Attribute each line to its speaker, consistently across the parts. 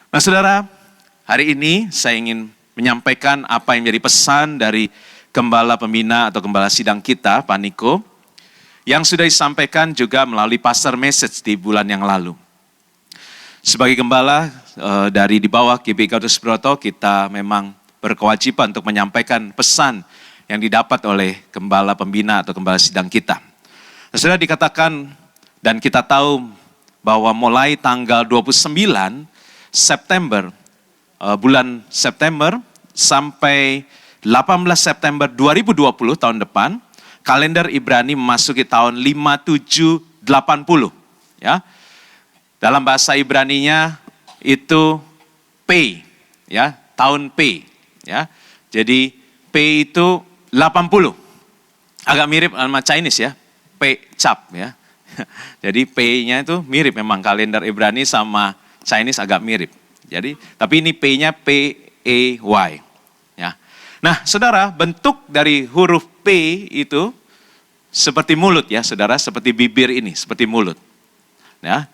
Speaker 1: Nah saudara, hari ini saya ingin menyampaikan apa yang menjadi pesan dari Gembala Pembina atau Gembala Sidang kita, Pak Niko, yang sudah disampaikan juga melalui pastor message di bulan yang lalu. Sebagai gembala dari di bawah GBI Gatus Subroto, kita memang berkewajiban untuk menyampaikan pesan yang didapat oleh Gembala Pembina atau Gembala Sidang kita. Nah, sudah dikatakan dan kita tahu bahwa mulai tanggal 29 September, bulan September sampai 18 September 2020 tahun depan, kalender Ibrani memasuki tahun 5780, ya. Dalam bahasa Ibraninya itu P, ya, tahun P, ya. Jadi P itu 80. Agak mirip sama Chinese ya, P cap ya. Jadi P-nya itu mirip memang kalender Ibrani sama Chinese agak mirip. Jadi tapi ini P-nya P-E-Y, ya. Nah, Saudara, bentuk dari huruf P itu seperti mulut ya, Saudara, seperti bibir ini, seperti mulut. Ya.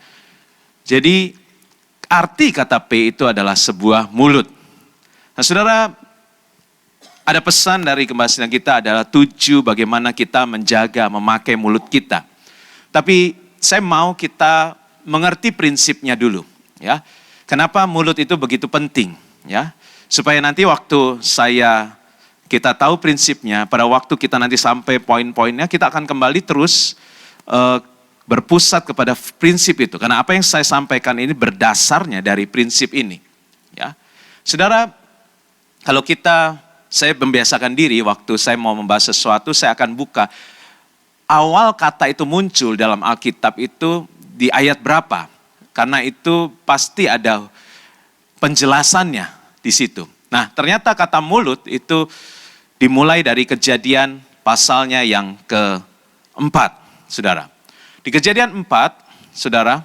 Speaker 1: Jadi arti kata P itu adalah sebuah mulut. Nah, Saudara, ada pesan dari Gembala Sidang kita adalah 7 bagaimana kita menjaga, memakai mulut kita. Tapi saya mau kita mengerti prinsipnya dulu, ya. Kenapa mulut itu begitu penting, ya? Supaya nanti waktu kita tahu prinsipnya, pada waktu kita nanti sampai poin-poinnya, kita akan kembali terus berpusat kepada prinsip itu. Karena apa yang saya sampaikan ini berdasarnya dari prinsip ini, ya. Saudara, kalau saya membiasakan diri waktu saya mau membahas sesuatu, saya akan buka awal kata itu muncul dalam Alkitab itu di ayat berapa. Karena itu pasti ada penjelasannya di situ. Nah, ternyata kata mulut itu dimulai dari Kejadian pasalnya yang keempat, Saudara. Di Kejadian 4, Saudara,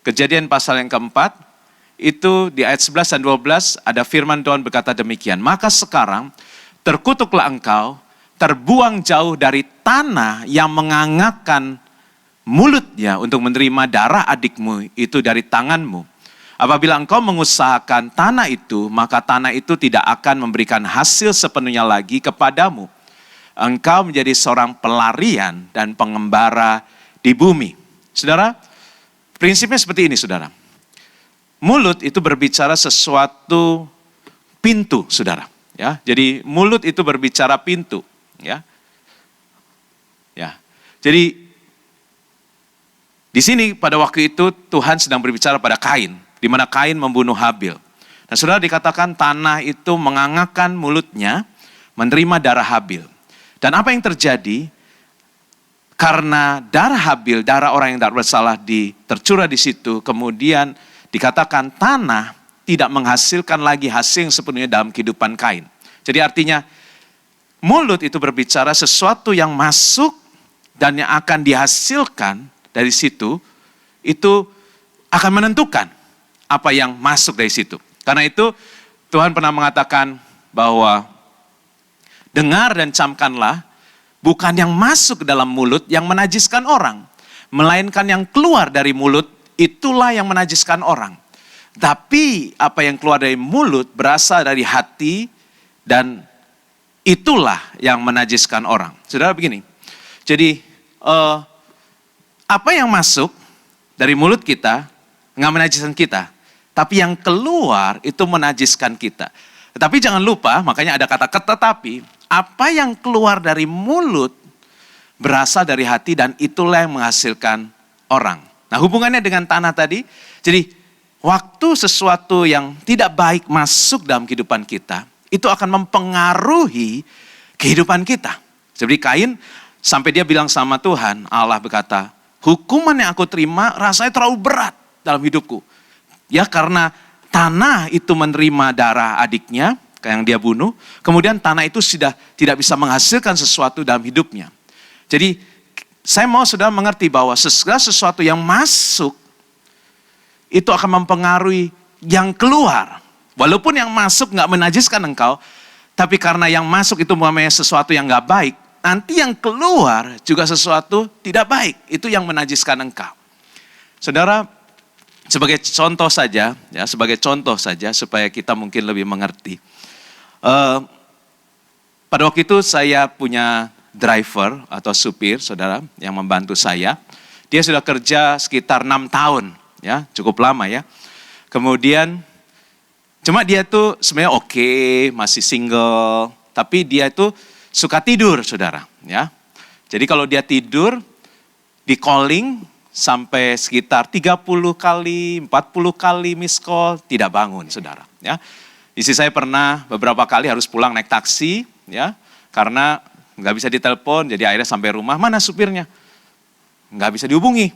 Speaker 1: Kejadian pasal yang keempat, itu di ayat 11 dan 12 ada firman Tuhan berkata demikian. Maka sekarang terkutuklah engkau, terbuang jauh dari tanah yang mengangakkan mulutnya untuk menerima darah adikmu itu dari tanganmu. Apabila engkau mengusahakan tanah itu, maka tanah itu tidak akan memberikan hasil sepenuhnya lagi kepadamu. Engkau menjadi seorang pelarian dan pengembara di bumi. Saudara, prinsipnya seperti ini, Saudara. Mulut itu berbicara sesuatu pintu, Saudara. Ya, jadi mulut itu berbicara pintu. Ya, ya. Jadi di sini pada waktu itu Tuhan sedang berbicara pada Kain, di mana Kain membunuh Habil. Nah, Saudara, dikatakan tanah itu mengangakkan mulutnya menerima darah Habil. Dan apa yang terjadi? Karena darah Habil, darah orang yang tidak bersalah tercurah di situ, kemudian dikatakan tanah tidak menghasilkan lagi hasil yang sepenuhnya dalam kehidupan Kain. Jadi artinya mulut itu berbicara sesuatu yang masuk dan yang akan dihasilkan dari situ, itu akan menentukan apa yang masuk dari situ. Karena itu Tuhan pernah mengatakan bahwa dengar dan camkanlah, bukan yang masuk ke dalam mulut yang menajiskan orang, melainkan yang keluar dari mulut, itulah yang menajiskan orang. Tapi apa yang keluar dari mulut berasal dari hati dan itulah yang menajiskan orang. Saudara, begini, jadi apa yang masuk dari mulut kita nggak menajiskan kita, tapi yang keluar itu menajiskan kita. Tetapi jangan lupa, makanya ada kata tetapi, apa yang keluar dari mulut berasal dari hati dan itulah yang menghasilkan orang. Nah, hubungannya dengan tanah tadi, jadi waktu sesuatu yang tidak baik masuk dalam kehidupan kita, itu akan mempengaruhi kehidupan kita. Seperti Kain, sampai dia bilang sama Tuhan, Allah berkata, hukuman yang aku terima rasanya terlalu berat dalam hidupku. Ya, karena tanah itu menerima darah adiknya, yang dia bunuh, kemudian tanah itu sudah tidak bisa menghasilkan sesuatu dalam hidupnya. Jadi, saya mau saudara mengerti bahwa segala sesuatu yang masuk, itu akan mempengaruhi yang keluar. Walaupun yang masuk gak menajiskan engkau, tapi karena yang masuk itu memang sesuatu yang gak baik, nanti yang keluar juga sesuatu tidak baik. Itu yang menajiskan engkau. Saudara, sebagai contoh saja, ya sebagai contoh saja supaya kita mungkin lebih mengerti. Pada waktu itu saya punya driver atau supir, saudara, yang membantu saya. Dia sudah kerja sekitar 6 tahun, ya cukup lama ya. Kemudian, cuma dia tuh sebenarnya oke, masih single, tapi dia itu suka tidur, saudara. Ya, jadi kalau dia tidur, di calling sampai sekitar 30 kali, 40 kali miss call, tidak bangun, saudara. Ya, istri saya pernah beberapa kali harus pulang naik taksi, ya, karena nggak bisa ditelepon, jadi akhirnya sampai rumah, mana supirnya? Nggak bisa dihubungi.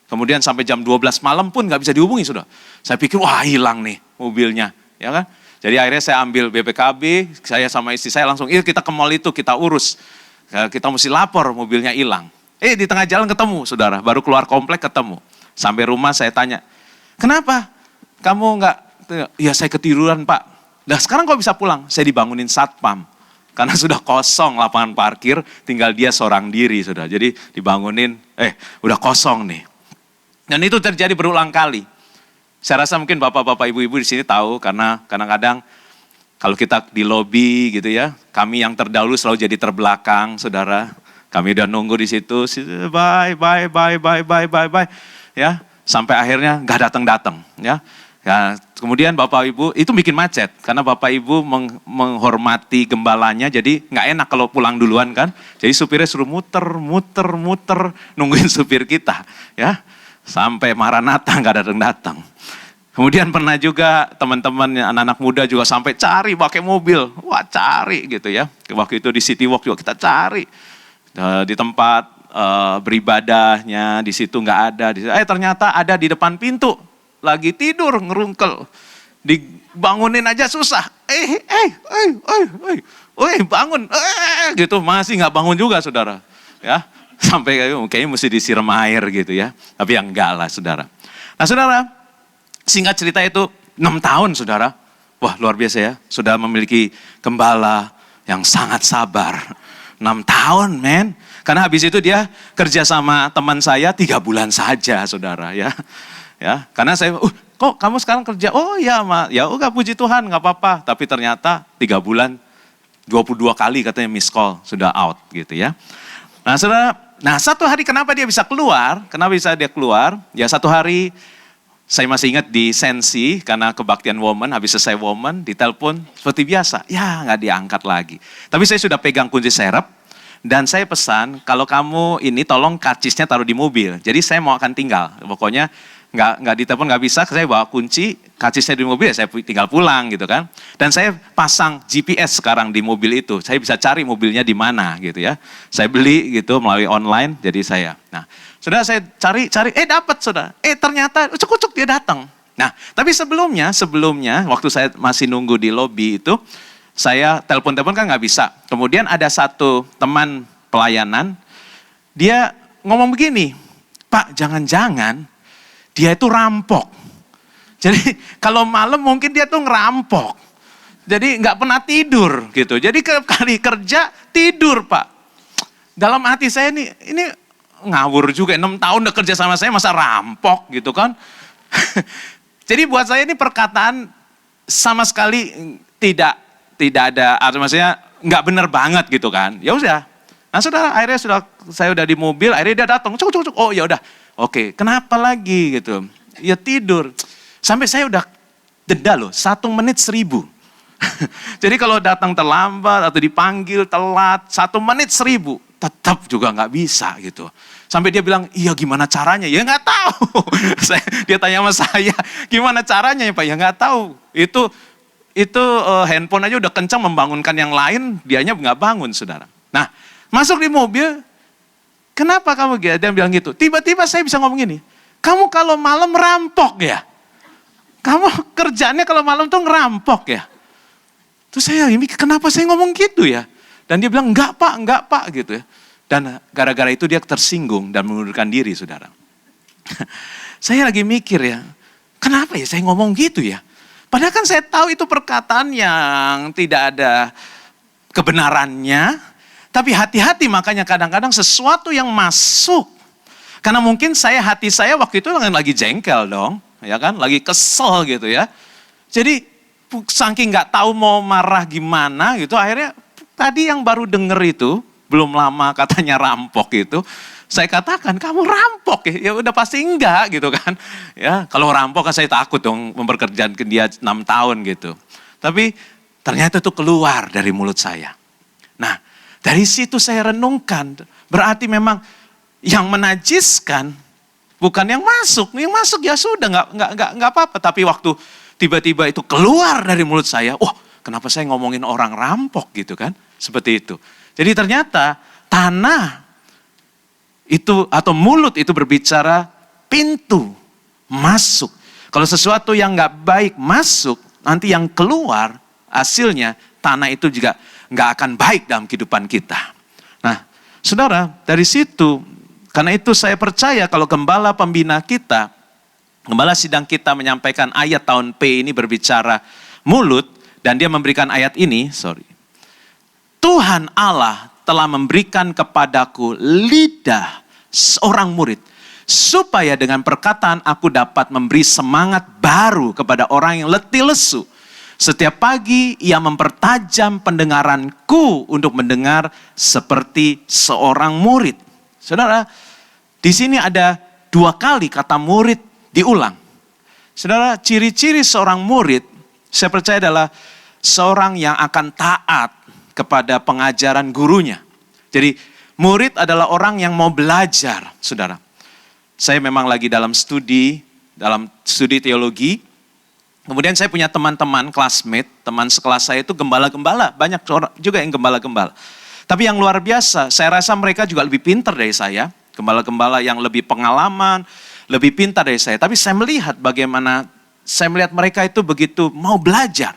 Speaker 1: Kemudian sampai jam 12 malam pun nggak bisa dihubungi, sudah. Saya pikir, wah hilang nih mobilnya, ya kan? Jadi akhirnya saya ambil BPKB, saya sama istri saya langsung, kita ke mall itu, kita urus. Kita mesti lapor mobilnya hilang. Di tengah jalan ketemu, saudara, baru keluar komplek ketemu. Sampai rumah saya tanya, kenapa kamu nggak, ya saya ketiduran pak. Nah sekarang kok bisa pulang? Saya dibangunin satpam. Karena sudah kosong lapangan parkir, tinggal dia seorang diri, sudah. Jadi dibangunin, udah kosong nih. Dan itu terjadi berulang kali. Saya rasa mungkin bapak-bapak, ibu-ibu di sini tahu, karena kadang-kadang kalau kita di lobi gitu ya, kami yang terdahulu selalu jadi terbelakang, saudara. Kami udah nunggu di situ, bye, ya, sampai akhirnya nggak datang, ya. Ya, kemudian Bapak Ibu itu bikin macet karena Bapak Ibu menghormati gembalanya, jadi nggak enak kalau pulang duluan kan. Jadi supirnya suruh muter nungguin supir kita, ya, sampai Maranatha nggak datang. Kemudian pernah juga teman-teman anak-anak muda juga sampai cari pakai mobil, wah cari gitu ya. Waktu itu di City Walk juga kita cari di tempat beribadahnya, di situ nggak ada. Ternyata ada di depan pintu. Lagi tidur ngerungkel, dibangunin aja susah. Bangun, gitu masih nggak bangun juga, saudara. Ya, sampai kayaknya mesti disiram air gitu ya. Tapi yang enggak lah, saudara. Nah, saudara, singkat cerita itu 6 tahun, saudara. Wah, luar biasa ya. Sudah memiliki gembala yang sangat sabar. 6 tahun, men. Karena habis itu dia kerja sama teman saya 3 bulan saja, saudara ya. Ya, karena saya, kok kamu sekarang kerja? Oh ya, ya udah puji Tuhan, nggak apa-apa. Tapi ternyata 3 bulan, 22 kali katanya miss call, sudah out gitu ya. Nah saudara, satu hari kenapa dia bisa keluar? Kenapa bisa dia keluar? Ya satu hari, saya masih ingat di Sensi, karena kebaktian woman, habis selesai woman, ditelepon seperti biasa. Ya nggak diangkat lagi. Tapi saya sudah pegang kunci serep, dan saya pesan, kalau kamu ini tolong karcisnya taruh di mobil. Jadi saya mau akan tinggal, pokoknya nggak ditelepon, nggak bisa, saya bawa kunci, karcisnya di mobil, ya saya tinggal pulang gitu kan. Dan saya pasang GPS sekarang di mobil itu, saya bisa cari mobilnya di mana gitu ya. Saya beli gitu melalui online, jadi saya. Nah, saudara saya cari, dapat saudara. Ternyata ucuk-ucuk dia datang. Nah, tapi sebelumnya waktu saya masih nunggu di lobi itu, saya telepon-telepon kan nggak bisa. Kemudian ada satu teman pelayanan, dia ngomong begini, Pak jangan-jangan dia itu rampok. Jadi kalau malam mungkin dia tuh ngerampok. Jadi nggak pernah tidur gitu. Jadi kali kerja tidur pak. Dalam hati saya ini ngawur juga. 6 tahun udah kerja sama saya masa rampok gitu kan. Jadi buat saya ini perkataan sama sekali tidak ada, maksudnya nggak benar banget gitu kan. Ya udah. Nah saudara, akhirnya saya udah di mobil, akhirnya dia datang, cuk. Oh ya udah, oke. Kenapa lagi gitu? Ya tidur. Sampai saya udah denda loh, 1 menit 1.000. Jadi kalau datang terlambat atau dipanggil telat, 1 menit 1.000, tetap juga nggak bisa gitu. Sampai dia bilang, iya gimana caranya? Ya nggak tahu. Dia tanya sama saya, gimana caranya ya Pak? Ya nggak tahu. Itu handphone aja udah kencang membangunkan yang lain, dianya nggak bangun saudara. Nah, masuk di mobil, kenapa kamu gitu? Dia bilang gitu. Tiba-tiba saya bisa ngomong gini, kamu kalau malam rampok ya? Kamu kerjaannya kalau malam tuh ngerampok ya? Terus saya mikir, kenapa saya ngomong gitu ya? Dan dia bilang, enggak pak gitu ya. Dan gara-gara itu dia tersinggung dan mengundurkan diri saudara. Saya lagi mikir ya, kenapa ya saya ngomong gitu ya? Padahal kan saya tahu itu perkataan yang tidak ada kebenarannya. Tapi hati-hati makanya kadang-kadang sesuatu yang masuk. Karena mungkin hati saya waktu itu lagi jengkel dong. ya kan? Lagi kesel gitu ya. Jadi saking nggak tahu mau marah gimana gitu, akhirnya tadi yang baru denger itu, belum lama katanya rampok itu, saya katakan kamu rampok ya udah pasti enggak gitu kan. Ya kalau rampok kan saya takut dong memperkerjakan dia 6 tahun gitu. Tapi ternyata itu keluar dari mulut saya. Nah dari situ saya renungkan, berarti memang yang menajiskan bukan yang masuk ya sudah nggak apa-apa. Tapi waktu tiba-tiba itu keluar dari mulut saya, kenapa saya ngomongin orang rampok gitu kan? Seperti itu. Jadi ternyata tanah itu atau mulut itu berbicara pintu masuk. Kalau sesuatu yang nggak baik masuk, nanti yang keluar hasilnya tanah itu juga nggak akan baik dalam kehidupan kita. Nah, saudara, dari situ, karena itu saya percaya kalau gembala pembina kita, gembala sidang kita menyampaikan ayat tahun P ini berbicara mulut, dan dia memberikan ayat ini, Tuhan Allah telah memberikan kepadaku lidah seorang murid, supaya dengan perkataan aku dapat memberi semangat baru kepada orang yang letih lesu. Setiap pagi ia mempertajam pendengaranku untuk mendengar seperti seorang murid. Saudara, di sini ada 2 kali kata murid diulang. Saudara, ciri-ciri seorang murid, saya percaya adalah seorang yang akan taat kepada pengajaran gurunya. Jadi murid adalah orang yang mau belajar, saudara. Saya memang lagi dalam studi teologi. Kemudian saya punya teman-teman, classmate, teman sekelas saya itu gembala-gembala. Banyak orang juga yang gembala-gembala. Tapi yang luar biasa, saya rasa mereka juga lebih pintar dari saya. Gembala-gembala yang lebih pengalaman, lebih pintar dari saya. Tapi saya melihat mereka itu begitu mau belajar.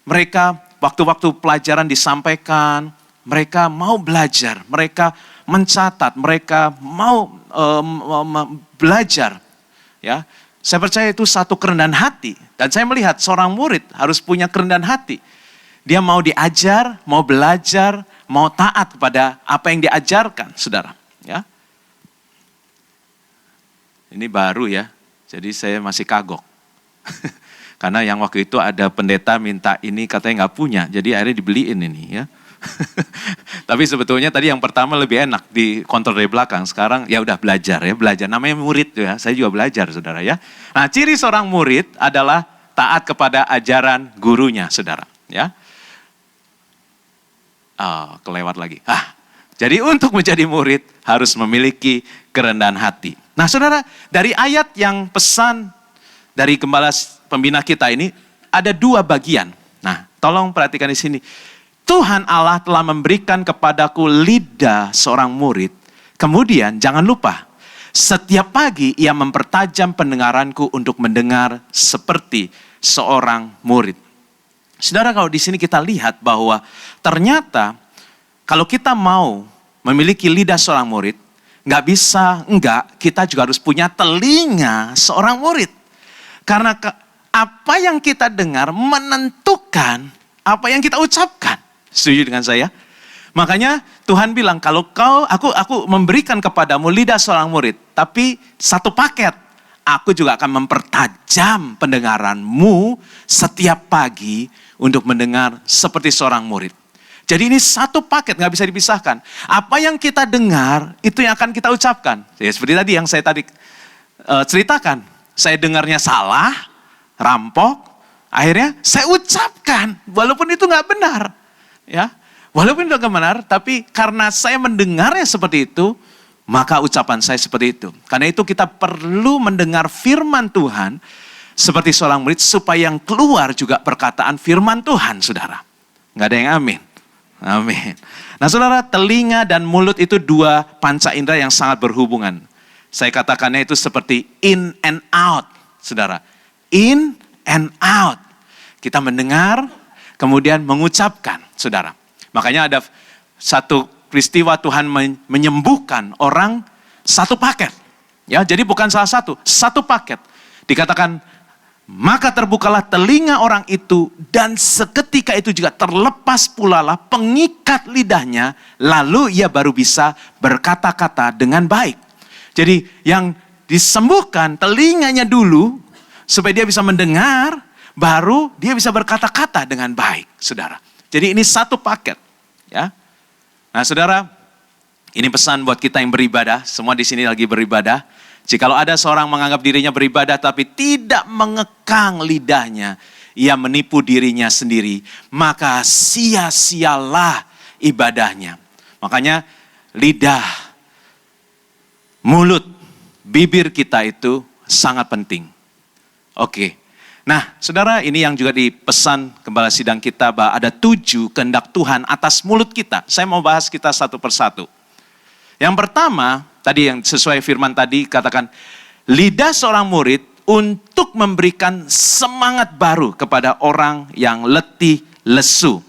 Speaker 1: Mereka waktu-waktu pelajaran disampaikan, mereka mau belajar, mereka mencatat, mereka mau belajar. Ya, saya percaya itu satu kerendahan hati. Dan saya melihat seorang murid harus punya kerendahan hati. Dia mau diajar, mau belajar, mau taat kepada apa yang diajarkan, saudara. Ya, ini baru ya, jadi saya masih kagok. Karena yang waktu itu ada pendeta minta ini katanya nggak punya, jadi akhirnya dibeliin ini ya. Tapi sebetulnya tadi yang pertama lebih enak di kontrol dari belakang. Sekarang ya udah belajar. Namanya murid ya. Saya juga belajar, saudara ya. Nah, ciri seorang murid adalah taat kepada ajaran gurunya, saudara. Ya. Kelewat lagi. Jadi untuk menjadi murid harus memiliki kerendahan hati. Nah, saudara, dari ayat yang pesan dari gembala pembina kita ini ada 2 bagian. Nah, tolong perhatikan di sini. Tuhan Allah telah memberikan kepadaku lidah seorang murid. Kemudian jangan lupa, setiap pagi ia mempertajam pendengaranku untuk mendengar seperti seorang murid. Saudara, kalau di sini kita lihat bahwa ternyata kalau kita mau memiliki lidah seorang murid, kita juga harus punya telinga seorang murid. Karena apa yang kita dengar menentukan apa yang kita ucapkan. Setuju dengan saya? Makanya Tuhan bilang, kalau aku memberikan kepadamu lidah seorang murid, tapi satu paket, aku juga akan mempertajam pendengaranmu setiap pagi untuk mendengar seperti seorang murid. Jadi ini satu paket, gak bisa dipisahkan. Apa yang kita dengar, itu yang akan kita ucapkan. Ya, seperti tadi yang saya ceritakan, saya dengarnya salah, rampok, akhirnya saya ucapkan, walaupun itu gak benar. Ya, walaupun itu gak benar, tapi karena saya mendengarnya seperti itu, maka ucapan saya seperti itu. Karena itu kita perlu mendengar firman Tuhan seperti seorang murid supaya yang keluar juga perkataan firman Tuhan, saudara. Gak ada yang amin. Amin. Nah, saudara, telinga dan mulut itu 2 panca indera yang sangat berhubungan. Saya katakannya itu seperti in and out, saudara. In and out. Kita mendengar, kemudian mengucapkan, saudara. Makanya ada satu peristiwa Tuhan menyembuhkan orang satu paket. Ya, jadi bukan salah satu paket. Dikatakan, maka terbukalah telinga orang itu dan seketika itu juga terlepas pulalah pengikat lidahnya, lalu ia baru bisa berkata-kata dengan baik. Jadi yang disembuhkan telinganya dulu, supaya dia bisa mendengar, baru dia bisa berkata-kata dengan baik, saudara. Jadi ini satu paket, ya. Nah, saudara, ini pesan buat kita yang beribadah, semua di sini lagi beribadah. Jikalau ada seorang menganggap dirinya beribadah tapi tidak mengekang lidahnya, ia menipu dirinya sendiri, maka sia-sialah ibadahnya. Makanya lidah, mulut, bibir kita itu sangat penting. Oke. Nah, saudara, ini yang juga dipesan gembala sidang kita bahwa ada 7 kehendak Tuhan atas mulut kita. Saya mau bahas kita satu persatu. Yang pertama, tadi yang sesuai firman tadi katakan, lidah seorang murid untuk memberikan semangat baru kepada orang yang letih lesu.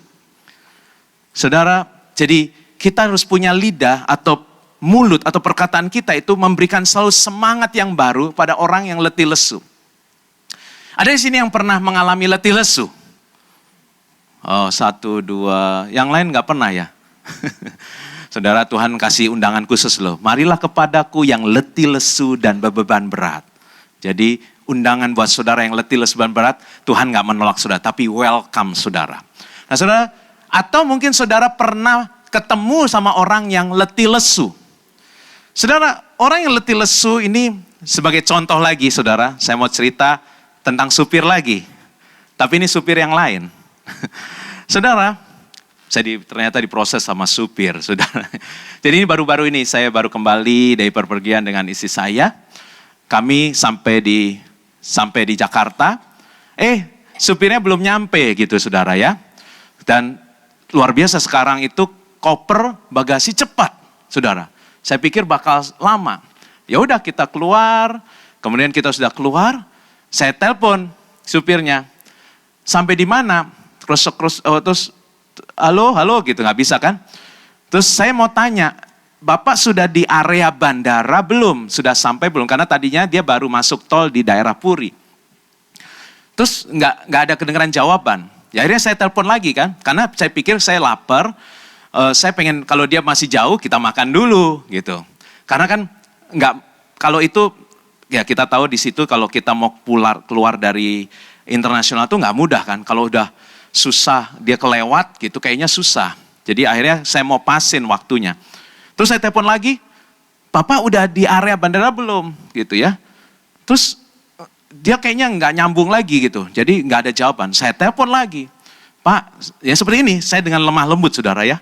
Speaker 1: Saudara, jadi kita harus punya lidah atau mulut atau perkataan kita itu memberikan selalu semangat yang baru pada orang yang letih lesu. Ada di sini yang pernah mengalami letih lesu? Oh, 1, 2, yang lain nggak pernah ya? Saudara, Tuhan kasih undangan khusus loh. Marilah kepadaku yang letih lesu dan beban berat. Jadi undangan buat saudara yang letih lesu dan berat, Tuhan nggak menolak saudara, tapi welcome saudara. Nah saudara, atau mungkin saudara pernah ketemu sama orang yang letih lesu. Saudara, orang yang letih lesu ini sebagai contoh lagi saudara, saya mau cerita tentang supir lagi. Tapi ini supir yang lain. Saudara, saya ternyata diproses sama supir, saudara. Jadi ini baru-baru ini, saya baru kembali dari perpergian dengan istri saya. Kami sampai di Jakarta. Supirnya belum nyampe gitu, saudara ya. Dan luar biasa sekarang itu koper bagasi cepat, saudara. Saya pikir bakal lama. Ya udah kita keluar, kemudian kita sudah keluar, saya telepon supirnya. Sampai di mana? Terus halo gitu, nggak bisa kan? Terus saya mau tanya, Bapak sudah di area bandara belum? Sudah sampai belum? Karena tadinya dia baru masuk tol di daerah Puri. Terus nggak ada kedengaran jawaban. Ya akhirnya saya telepon lagi kan, karena saya pikir saya lapar, saya pengen kalau dia masih jauh kita makan dulu gitu. Karena kan kalau itu ya kita tahu di situ kalau kita mau keluar dari internasional tuh nggak mudah kan. Kalau udah susah dia kelewat gitu kayaknya susah. Jadi akhirnya saya mau pasin waktunya. Terus saya telepon lagi, Bapak udah di area bandara belum gitu ya. Terus dia kayaknya nggak nyambung lagi gitu. Jadi nggak ada jawaban. Saya telepon lagi, Pak ya seperti ini, saya dengan lemah lembut saudara ya.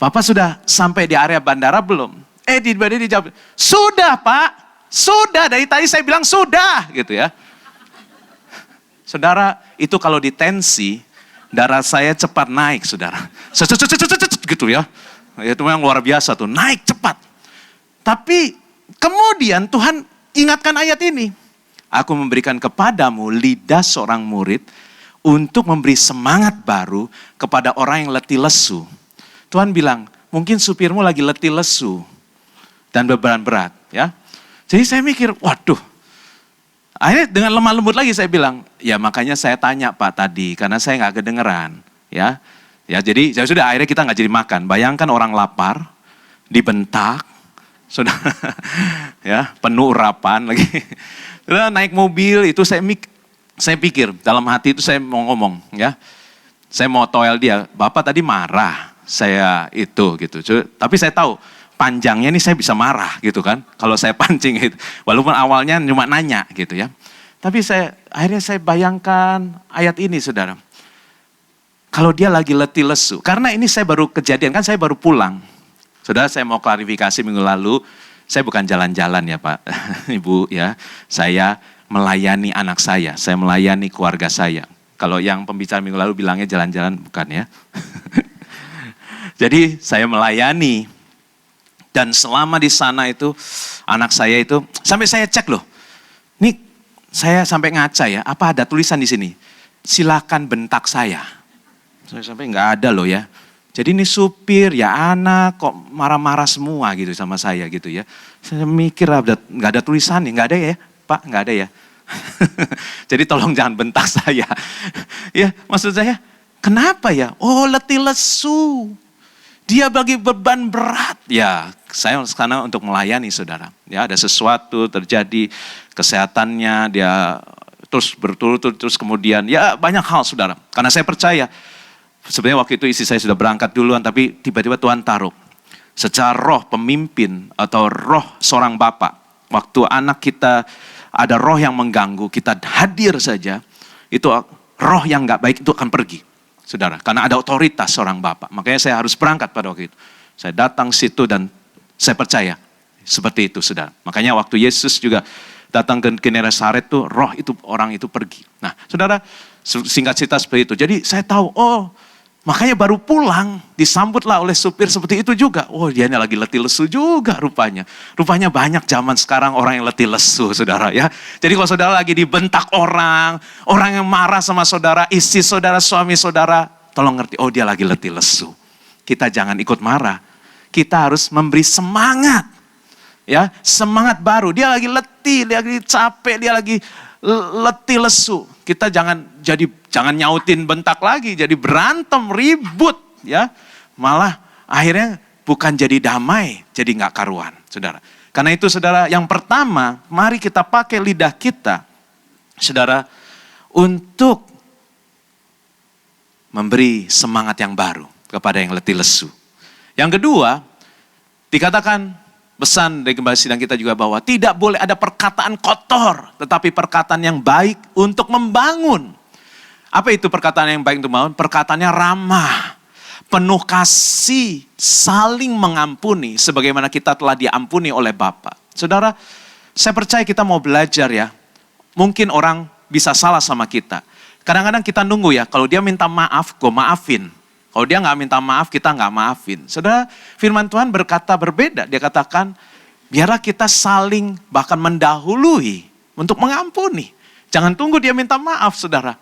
Speaker 1: Bapak sudah sampai di area bandara belum? Dia dijawab, sudah Pak, sudah dari tadi saya bilang sudah gitu ya. Saudara, itu kalau di tensi, darah saya cepat naik saudara. Gitu ya. Itu memang luar biasa tuh, naik cepat. Tapi kemudian Tuhan ingatkan ayat ini. Aku memberikan kepadamu lidah seorang murid untuk memberi semangat baru kepada orang yang letih lesu. Tuhan bilang, mungkin supirmu lagi letih lesu dan beban berat ya. Jadi saya mikir, waduh. Akhirnya dengan lemah lembut lagi saya bilang, ya makanya saya tanya Pak tadi, karena saya nggak kedengeran ya. Ya jadi ya sudah akhirnya kita nggak jadi makan. Bayangkan orang lapar, dibentak, sudah ya penuh urapan lagi. Sudah naik mobil itu saya pikir dalam hati itu saya mau ngomong ya. Saya mau toel dia, Bapak tadi marah saya itu gitu. Tapi saya tahu panjangnya ini saya bisa marah gitu kan. Kalau saya pancing gitu. Walaupun awalnya cuma nanya gitu ya. Tapi akhirnya saya bayangkan ayat ini saudara. Kalau dia lagi letih lesu, karena ini saya baru kejadian, kan saya baru pulang. Saudara, saya mau klarifikasi minggu lalu, saya bukan jalan-jalan ya Pak, Ibu ya. Saya melayani anak saya melayani keluarga saya. Kalau yang pembicara minggu lalu bilangnya jalan-jalan, bukan ya. Jadi saya melayani, dan selama di sana itu, anak saya itu, sampai saya cek loh, nih saya sampai ngaca ya, apa ada tulisan di sini, silakan bentak saya. Saya sampai nggak ada loh ya. Jadi ini supir ya anak kok marah-marah semua gitu sama saya gitu ya. Saya mikir nggak ada tulisan nih, nggak ada ya Pak, nggak ada ya. Jadi tolong jangan bentak saya. Ya maksud saya kenapa ya? Oh letih lesu. Dia bagi beban berat. Ya saya sekarang untuk melayani saudara. Ya ada sesuatu terjadi kesehatannya dia terus berturut-turut, terus kemudian ya banyak hal saudara. Karena saya percaya, sebenarnya waktu itu istri saya sudah berangkat duluan, tapi tiba-tiba Tuhan taruh. Secara roh pemimpin atau roh seorang bapak, waktu anak kita ada roh yang mengganggu, kita hadir saja, itu roh yang gak baik itu akan pergi, saudara. Karena ada otoritas seorang bapak. Makanya saya harus berangkat pada waktu itu. Saya datang situ dan saya percaya seperti itu, saudara. Makanya waktu Yesus juga datang ke Genesaret tuh, roh itu, orang itu pergi. Nah, saudara, singkat cerita seperti itu. Jadi saya tahu, makanya baru pulang, disambutlah oleh supir seperti itu juga. Dia lagi letih lesu juga rupanya. Rupanya banyak zaman sekarang orang yang letih lesu, saudara ya. Jadi kalau saudara lagi dibentak orang yang marah sama saudara, istri saudara, suami saudara, tolong ngerti, dia lagi letih lesu. Kita jangan ikut marah. Kita harus memberi semangat. Ya, semangat baru. Dia lagi letih, dia lagi capek, dia lagi letih lesu. Kita jangan nyautin bentak lagi, jadi berantem, ribut, ya. Malah akhirnya bukan jadi damai, jadi nggak karuan, saudara. Karena itu saudara, yang pertama, mari kita pakai lidah kita, saudara, untuk memberi semangat yang baru kepada yang letih lesu. Yang kedua, dikatakan pesan dari gembala sidang kita juga bahwa tidak boleh ada perkataan kotor, tetapi perkataan yang baik untuk membangun. Apa itu perkataan yang baik untuk membangun? Perkataannya ramah, penuh kasih, saling mengampuni, sebagaimana kita telah diampuni oleh Bapa. Saudara, saya percaya kita mau belajar ya. Mungkin orang bisa salah sama kita. Kadang-kadang kita nunggu ya, kalau dia minta maaf, gue maafin. Kalau dia nggak minta maaf, kita nggak maafin. Saudara, firman Tuhan berkata berbeda. Dia katakan, biarlah kita saling bahkan mendahului untuk mengampuni. Jangan tunggu dia minta maaf, saudara.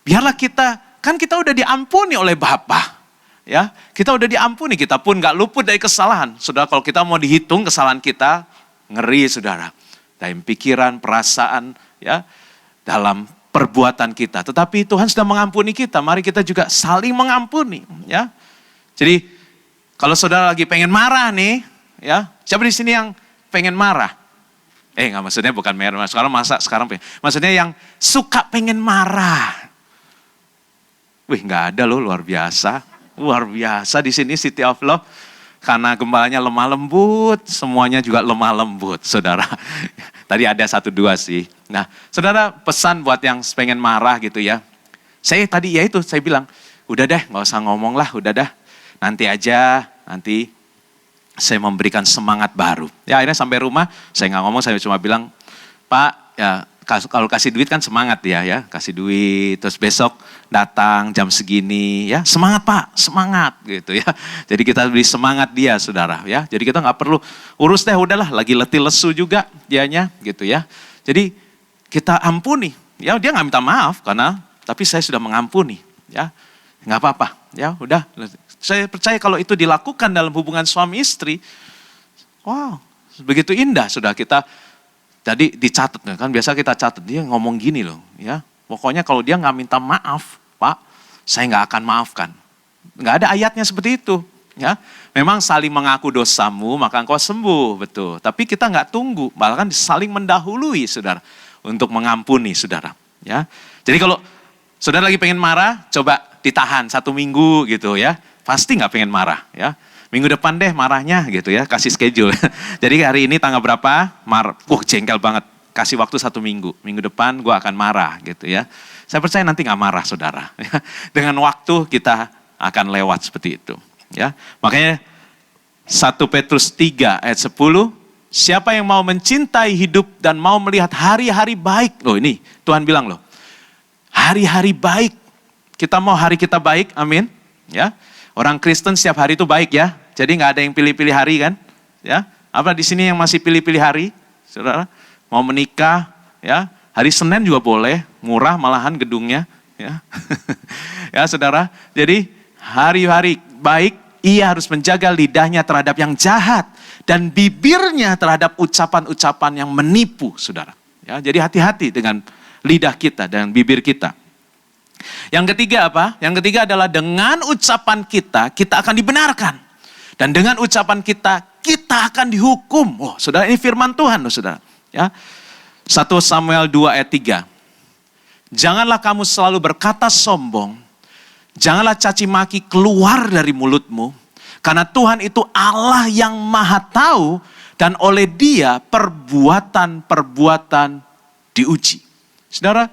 Speaker 1: Biarlah kita, kan kita udah diampuni oleh Bapa. Ya, kita udah diampuni, kita pun nggak luput dari kesalahan. Saudara, kalau kita mau dihitung kesalahan kita, ngeri, saudara. Dalam pikiran, perasaan, ya, dalam perbuatan kita. Tetapi Tuhan sudah mengampuni kita, mari kita juga saling mengampuni, ya. Jadi kalau saudara lagi pengen marah nih, ya, siapa di sini yang pengen marah? Nggak, maksudnya bukan marah, sekarang maksudnya yang suka pengen marah. Nggak ada loh, luar biasa di sini City of Love. Karena gembalanya lemah lembut, semuanya juga lemah lembut, saudara. Tadi ada 1-2 sih. Nah, saudara, pesan buat yang pengen marah gitu ya. Saya bilang, udah deh, gak usah ngomong lah, udah dah. Nanti saya memberikan semangat baru. Ya akhirnya sampai rumah, saya gak ngomong, saya cuma bilang, Pak, ya kalau kasih duit kan semangat ya, kasih duit, terus besok datang jam segini, ya semangat Pak, semangat gitu ya. Jadi kita beri semangat dia, saudara ya. Jadi kita nggak perlu urus deh, udahlah lagi letih lesu juga dianya gitu ya. Jadi kita ampuni, ya dia nggak minta maaf tapi saya sudah mengampuni, ya nggak apa-apa, ya udah. Saya percaya kalau itu dilakukan dalam hubungan suami istri, wow, begitu indah, sudah kita. Jadi dicatat kan, biasa kita catat, dia ngomong gini loh ya. Pokoknya kalau dia nggak minta maaf, Pak, saya nggak akan maafkan. Nggak ada ayatnya seperti itu ya. Memang saling mengaku dosamu maka engkau sembuh, betul. Tapi kita nggak tunggu, bahkan saling mendahului saudara untuk mengampuni saudara ya. Jadi kalau saudara lagi pengen marah, coba ditahan 1 minggu gitu ya. Pasti nggak pengen marah ya. Minggu depan deh marahnya gitu ya, kasih schedule. Jadi hari ini tanggal berapa, jengkel banget, kasih waktu 1 minggu. Minggu depan gue akan marah gitu ya. Saya percaya nanti gak marah saudara. Dengan waktu kita akan lewat seperti itu. Ya, makanya 1 Petrus 3 ayat 10, siapa yang mau mencintai hidup dan mau melihat hari-hari baik. Loh ini Tuhan bilang loh, hari-hari baik. Kita mau hari kita baik, amin. Ya. Orang Kristen setiap hari itu baik ya. Jadi nggak ada yang pilih-pilih hari kan? Ya. Apa di sini yang masih pilih-pilih hari? Saudara, mau menikah ya, hari Senin juga boleh, murah malahan gedungnya ya. Ya, saudara. Jadi hari-hari baik, ia harus menjaga lidahnya terhadap yang jahat dan bibirnya terhadap ucapan-ucapan yang menipu, saudara. Ya, jadi hati-hati dengan lidah kita dan bibir kita. Yang ketiga apa? Yang ketiga adalah dengan ucapan kita akan dibenarkan. Dan dengan ucapan kita akan dihukum. Saudara, ini firman Tuhan loh saudara. Ya. 1 Samuel 2 ayat 3. Janganlah kamu selalu berkata sombong. Janganlah caci maki keluar dari mulutmu. Karena Tuhan itu Allah yang maha tahu dan oleh Dia perbuatan-perbuatan diuji. Saudara,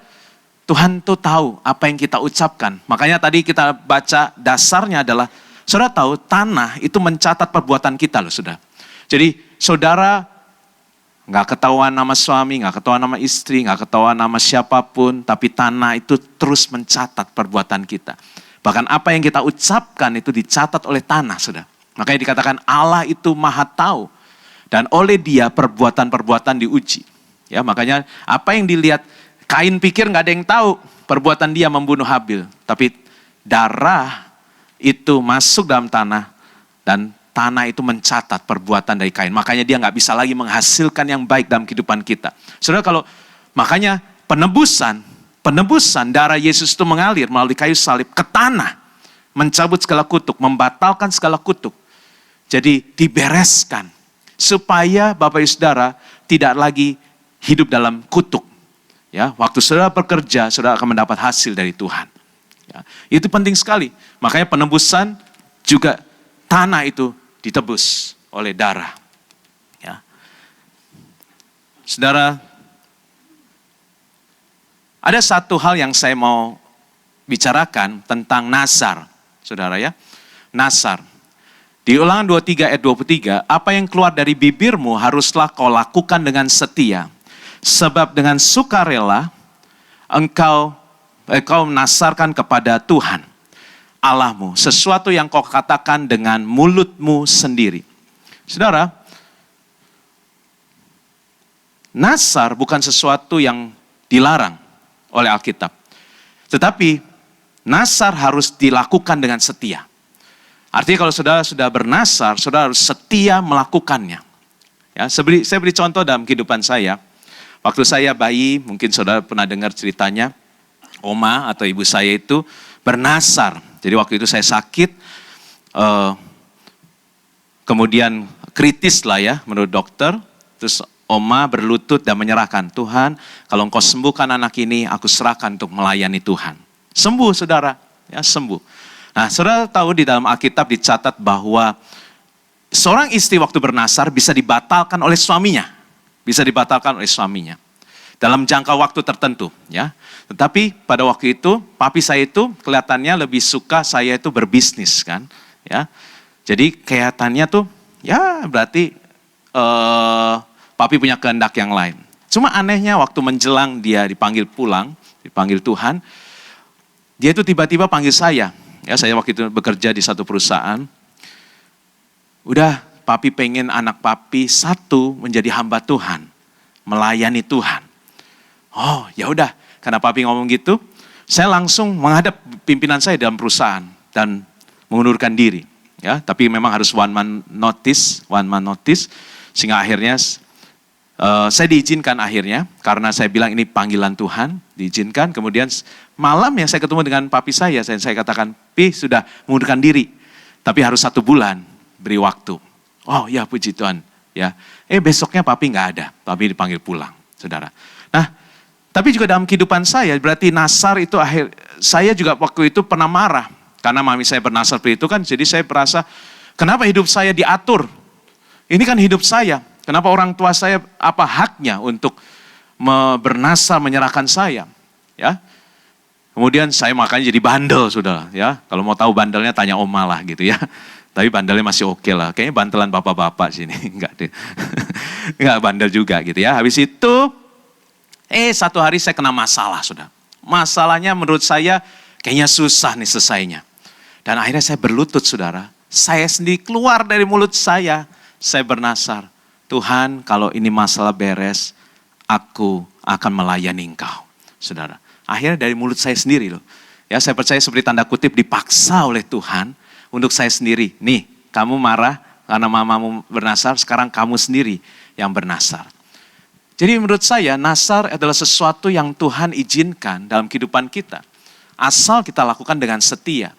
Speaker 1: Tuhan tuh tahu apa yang kita ucapkan. Makanya tadi kita baca dasarnya adalah, saudara tahu tanah itu mencatat perbuatan kita loh saudara. Jadi saudara nggak ketahuan nama suami, nggak ketahuan nama istri, nggak ketahuan nama siapapun. Tapi tanah itu terus mencatat perbuatan kita. Bahkan apa yang kita ucapkan itu dicatat oleh tanah saudara. Makanya dikatakan Allah itu maha tahu. Dan oleh Dia perbuatan-perbuatan diuji. Ya, makanya apa yang dilihat, Kain pikir nggak ada yang tahu perbuatan dia membunuh Habil. Tapi darah itu masuk dalam tanah dan tanah itu mencatat perbuatan dari Kain. Makanya dia nggak bisa lagi menghasilkan yang baik dalam kehidupan kita. Saudara, makanya penebusan darah Yesus itu mengalir melalui kayu salib ke tanah. Mencabut segala kutuk, membatalkan segala kutuk. Jadi dibereskan. Supaya Bapak Ibu Saudara tidak lagi hidup dalam kutuk. Ya, waktu saudara bekerja, saudara akan mendapat hasil dari Tuhan. Ya, itu penting sekali. Makanya penebusan juga tanah itu ditebus oleh darah. Ya. Saudara, ada satu hal yang saya mau bicarakan tentang nazar. Saudara ya, nazar. Di Ulangan 23 ayat 23, apa yang keluar dari bibirmu haruslah kau lakukan dengan setia. Sebab dengan sukarela engkau menasarkan kepada Tuhan Allahmu sesuatu yang kau katakan dengan mulutmu sendiri. Saudara, nazar bukan sesuatu yang dilarang oleh Alkitab. Tetapi nazar harus dilakukan dengan setia. Artinya kalau saudara sudah bernazar, saudara harus setia melakukannya. Ya, saya beri contoh dalam kehidupan saya. Waktu saya bayi, mungkin saudara pernah dengar ceritanya, oma atau ibu saya itu bernazar. Jadi waktu itu saya sakit, kemudian kritis lah ya menurut dokter. Terus oma berlutut dan menyerahkan, Tuhan kalau engkau sembuhkan anak ini, aku serahkan untuk melayani Tuhan. Sembuh saudara, ya sembuh. Nah saudara tahu di dalam Alkitab dicatat bahwa seorang istri waktu bernazar bisa dibatalkan oleh suaminya. Bisa dibatalkan oleh suaminya dalam jangka waktu tertentu, ya. Tetapi pada waktu itu, papi saya itu kelihatannya lebih suka saya itu berbisnis, kan, ya. Jadi kelihatannya tuh, ya berarti papi punya kehendak yang lain. Cuma anehnya waktu menjelang dia dipanggil pulang, dipanggil Tuhan, dia itu tiba-tiba panggil saya. Ya, saya waktu itu bekerja di satu perusahaan. Udah. Papi pengen anak papi satu menjadi hamba Tuhan, melayani Tuhan. Oh ya udah, karena papi ngomong gitu, saya langsung menghadap pimpinan saya dalam perusahaan dan mengundurkan diri. Ya, tapi memang harus one man notice, sehingga akhirnya saya diizinkan akhirnya, karena saya bilang ini panggilan Tuhan, diizinkan. Kemudian malam yang saya ketemu dengan papi saya katakan, Pi sudah mengundurkan diri, tapi harus 1 bulan beri waktu. Oh ya puji Tuhan. Ya. Besoknya papi nggak ada, papi dipanggil pulang, saudara. Nah, tapi juga dalam kehidupan saya, berarti nazar itu saya juga waktu itu pernah marah. Karena mami saya bernazar seperti itu kan, jadi saya merasa, kenapa hidup saya diatur? Ini kan hidup saya, kenapa orang tua saya, apa haknya untuk bernazar menyerahkan saya? Ya. Kemudian saya makanya jadi bandel, saudara. Ya. Kalau mau tahu bandelnya tanya oma lah gitu ya. Tapi bandelnya masih oke lah. Kayaknya bantelan bapak-bapak sini. Enggak deh. Enggak bandel juga gitu ya. Habis itu, satu hari saya kena masalah, saudara. Masalahnya menurut saya kayaknya susah nih selesainya. Dan akhirnya saya berlutut, saudara. Saya sendiri keluar dari mulut saya bernazar. Tuhan kalau ini masalah beres, aku akan melayani engkau, saudara. Akhirnya dari mulut saya sendiri loh. Ya, saya percaya seperti tanda kutip dipaksa oleh Tuhan. Untuk saya sendiri, nih kamu marah karena mamamu bernazar, sekarang kamu sendiri yang bernazar. Jadi menurut saya nazar adalah sesuatu yang Tuhan izinkan dalam kehidupan kita. Asal kita lakukan dengan setia.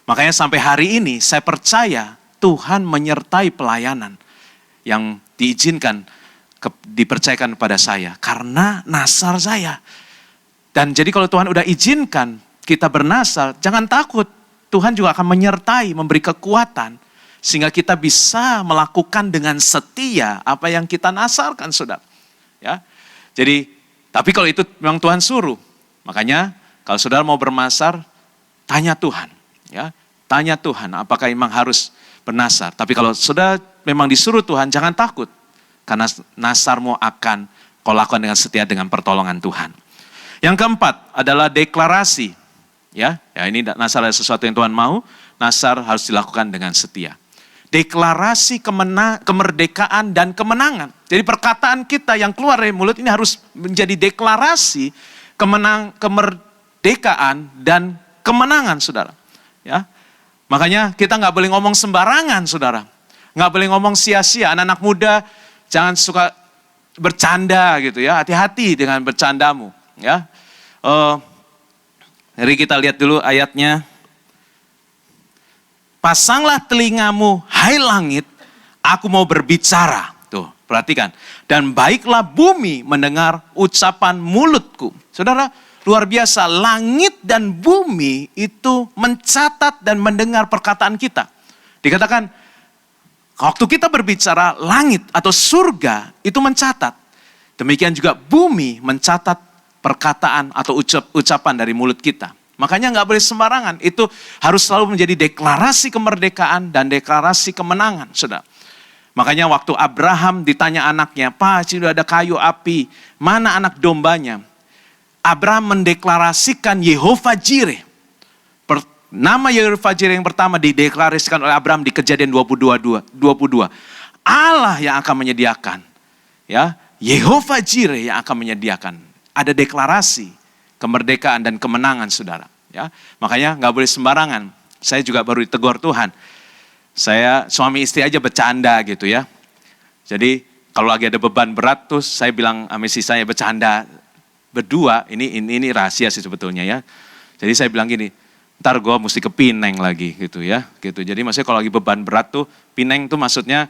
Speaker 1: Makanya sampai hari ini saya percaya Tuhan menyertai pelayanan yang diizinkan, dipercayakan kepada saya. Karena nazar saya. Dan jadi kalau Tuhan udah izinkan kita bernasar, jangan takut. Tuhan juga akan menyertai, memberi kekuatan. Sehingga kita bisa melakukan dengan setia apa yang kita nasarkan, saudara. Ya, jadi, tapi kalau itu memang Tuhan suruh. Makanya kalau saudara mau bernasar, tanya Tuhan. Ya, tanya Tuhan apakah memang harus bernasar. Tapi kalau saudara memang disuruh Tuhan, jangan takut. Karena nasarmu akan kau lakukan dengan setia dengan pertolongan Tuhan. Yang keempat adalah deklarasi. Ya ini nasar adalah sesuatu yang Tuhan mau, nasar harus dilakukan dengan setia. Deklarasi kemerdekaan dan kemenangan. Jadi perkataan kita yang keluar dari mulut ini harus menjadi deklarasi kemerdekaan dan kemenangan, saudara. Ya, makanya kita nggak boleh ngomong sembarangan, saudara. Nggak boleh ngomong sia-sia. Anak-anak muda jangan suka bercanda gitu ya. Hati-hati dengan bercandamu. Ya, mari kita lihat dulu ayatnya. Pasanglah telingamu, hai langit, aku mau berbicara. Tuh, perhatikan. Dan baiklah bumi mendengar ucapan mulutku. Saudara, luar biasa. Langit dan bumi itu mencatat dan mendengar perkataan kita. Dikatakan, waktu kita berbicara, langit atau surga itu mencatat. Demikian juga bumi mencatat perkataan atau ucapan dari mulut kita. Makanya nggak boleh sembarangan. Itu harus selalu menjadi deklarasi kemerdekaan dan deklarasi kemenangan, saudara. Makanya waktu Abraham ditanya anaknya, Pak, sudah ada kayu api, mana anak dombanya? Abraham mendeklarasikan Yehovah Jireh. Nama Yehovah Jireh yang pertama dideklarasikan oleh Abraham di Kejadian 22. Allah yang akan menyediakan. Ya, Yehovah Jireh yang akan menyediakan. Ada deklarasi kemerdekaan dan kemenangan, saudara. Ya, makanya nggak boleh sembarangan. Saya juga baru ditegur Tuhan. Saya suami istri aja bercanda gitu ya. Jadi kalau lagi ada beban berat tuh saya bilang sama istri saya bercanda berdua. Ini rahasia sih sebetulnya ya. Jadi saya bilang gini, ntar gue mesti ke Pineng lagi gitu ya. Gitu. Jadi maksudnya kalau lagi beban berat tuh Pineng tuh maksudnya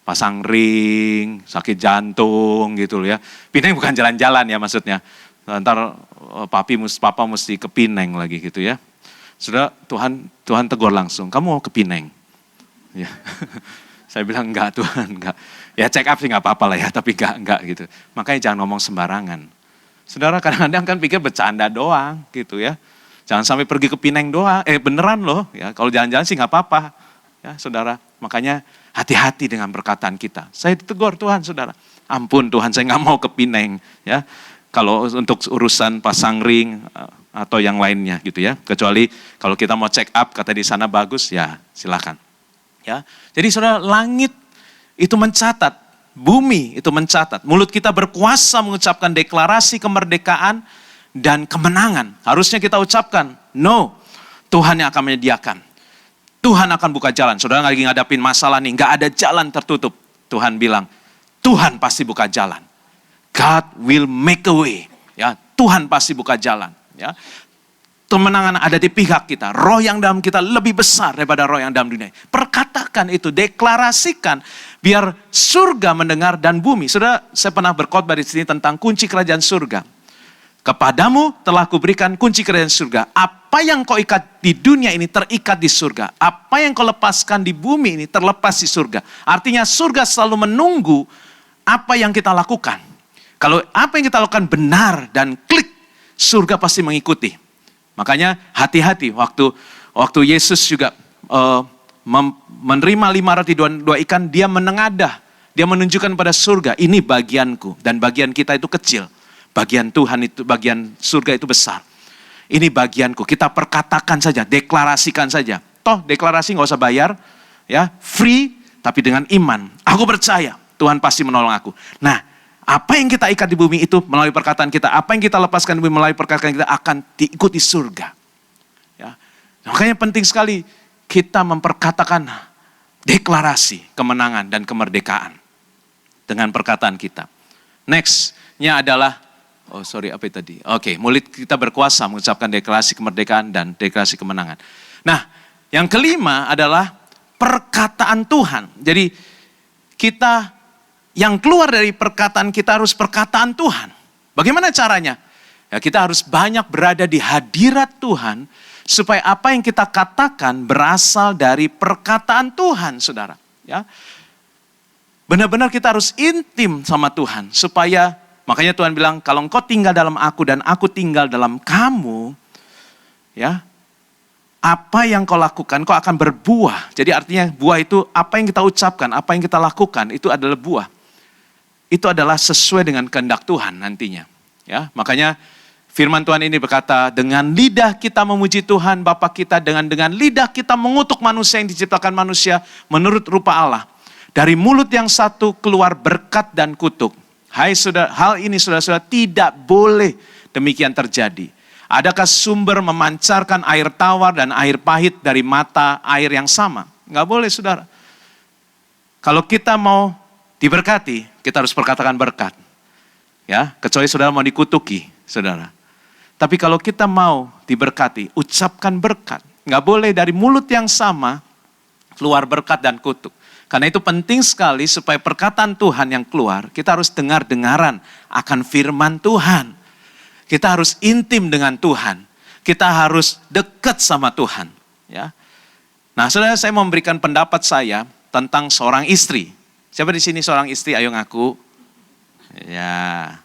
Speaker 1: pasang ring, sakit jantung gitu loh ya. Pineng bukan jalan-jalan ya maksudnya. Ntar papa mesti ke Pineng lagi gitu ya. Sudah Tuhan tegur langsung, kamu mau ke Pineng? Ya. Saya bilang enggak Tuhan, enggak. Ya check up sih enggak apa-apa lah ya, tapi enggak gitu. Makanya jangan ngomong sembarangan. Saudara kadang-kadang kan pikir bercanda doang gitu ya. Jangan sampai pergi ke Pineng doang, beneran loh ya. Kalau jalan-jalan sih enggak apa-apa. Ya saudara, makanya hati-hati dengan perkataan kita. Saya ditegur Tuhan saudara. Ampun Tuhan, saya enggak mau ke Pineng ya. Kalau untuk urusan pasang ring atau yang lainnya gitu ya. Kecuali kalau kita mau check up kata di sana bagus ya silakan. Ya. Jadi saudara, langit itu mencatat, bumi itu mencatat. Mulut kita berkuasa mengucapkan deklarasi kemerdekaan dan kemenangan. Harusnya kita ucapkan, no, Tuhan yang akan menyediakan. Tuhan akan buka jalan. Saudara lagi ngadapin masalah nih, gak ada jalan tertutup. Tuhan bilang, Tuhan pasti buka jalan. God will make a way. Ya, Tuhan pasti buka jalan. Ya, kemenangan ada di pihak kita. Roh yang dalam kita lebih besar daripada roh yang dalam dunia. Perkatakan itu, deklarasikan, biar surga mendengar dan bumi. Saudara, saya pernah berkhotbah di sini tentang kunci kerajaan surga. Kepadamu telah kuberikan kunci kerajaan surga. Apa yang kau ikat di dunia ini terikat di surga. Apa yang kau lepaskan di bumi ini terlepas di surga. Artinya surga selalu menunggu apa yang kita lakukan. Kalau apa yang kita lakukan benar dan klik, surga pasti mengikuti. Makanya hati-hati waktu Yesus juga menerima 5 roti 2 ikan, dia menengadah. Dia menunjukkan pada surga, ini bagianku. Dan bagian kita itu kecil. Bagian Tuhan itu, bagian surga itu besar. Ini bagianku, kita perkatakan saja, deklarasikan saja. Toh deklarasi gak usah bayar, ya free, tapi dengan iman. Aku percaya, Tuhan pasti menolong aku. Nah, apa yang kita ikat di bumi itu melalui perkataan kita, apa yang kita lepaskan di bumi melalui perkataan kita akan diikuti surga. Ya. Makanya penting sekali kita memperkatakan deklarasi kemenangan dan kemerdekaan dengan perkataan kita. Next-nya adalah, mulut kita berkuasa mengucapkan deklarasi kemerdekaan dan deklarasi kemenangan. Nah, yang kelima adalah perkataan Tuhan. Jadi kita yang keluar dari perkataan kita harus perkataan Tuhan. Bagaimana caranya? Ya, kita harus banyak berada di hadirat Tuhan supaya apa yang kita katakan berasal dari perkataan Tuhan, saudara. Ya, benar-benar kita harus intim sama Tuhan supaya, makanya Tuhan bilang, kalau engkau tinggal dalam aku dan aku tinggal dalam kamu, ya, apa yang kau lakukan, kau akan berbuah. Jadi artinya buah itu apa yang kita ucapkan, apa yang kita lakukan, itu adalah buah. Itu adalah sesuai dengan kehendak Tuhan nantinya. Ya, makanya firman Tuhan ini berkata, dengan lidah kita memuji Tuhan Bapa kita, dengan lidah kita mengutuk manusia yang diciptakan manusia menurut rupa Allah. Dari mulut yang satu keluar berkat dan kutuk. Hai saudara, hal ini saudara-saudara tidak boleh demikian terjadi. Adakah sumber memancarkan air tawar dan air pahit dari mata air yang sama? Enggak boleh, saudara. Kalau kita mau diberkati, kita harus perkatakan berkat. Ya, kecuali saudara mau dikutuki, saudara. Tapi kalau kita mau diberkati, ucapkan berkat. Enggak boleh dari mulut yang sama keluar berkat dan kutuk. Karena itu penting sekali supaya perkataan Tuhan yang keluar, kita harus dengar-dengaran akan firman Tuhan. Kita harus intim dengan Tuhan. Kita harus dekat sama Tuhan. Ya. Nah, saudara, saya mau memberikan pendapat saya tentang seorang istri. Siapa di sini seorang istri? Ayo ngaku. Ya,